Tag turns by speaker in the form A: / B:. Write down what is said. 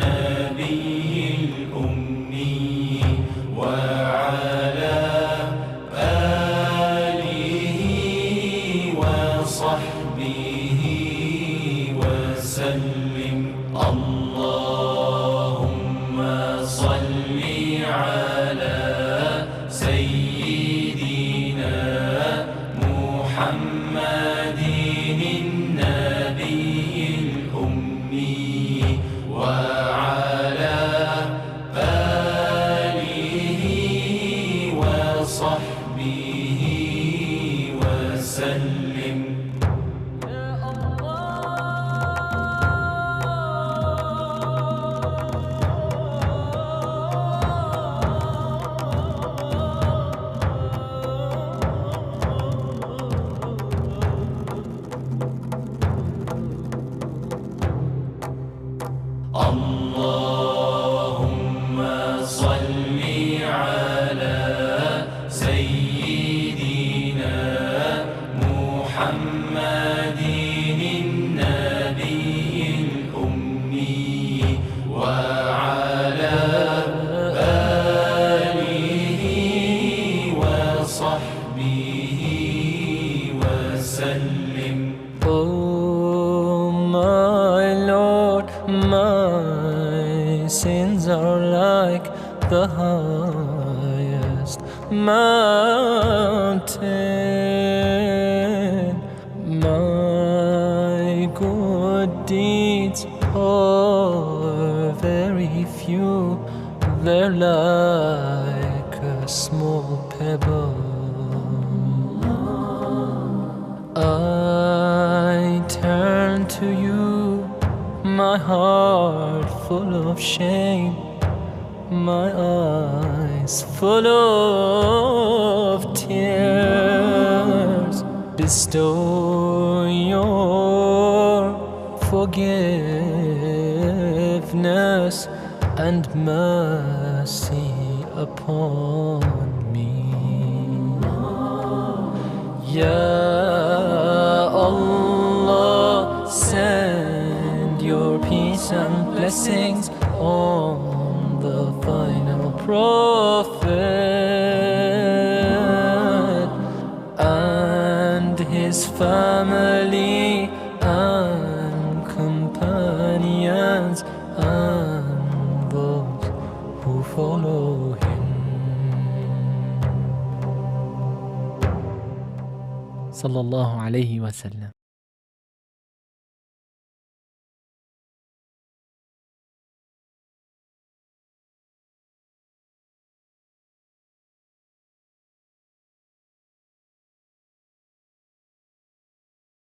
A: النبي الأمي وعلى آله وصحبه وسلم. اللهم صل على سيدنا محمد النبي الأمي وعلى آله وصحبه وسلم. اللهم صل على سيدنا محمد النبي الأمي وعلى آله وصحبه وسلم.
B: Oh my Lord, my sins are like the highest mountain. My good deeds are very few, they're like a small pebble. I turn to you, my heart full of shame, my eyes full of tears. Bestow your forgiveness and mercy upon me. Ya Allah, send your peace and blessings on the final prophet and his family and companions and those who follow him. Sallallahu alayhi wa sallam.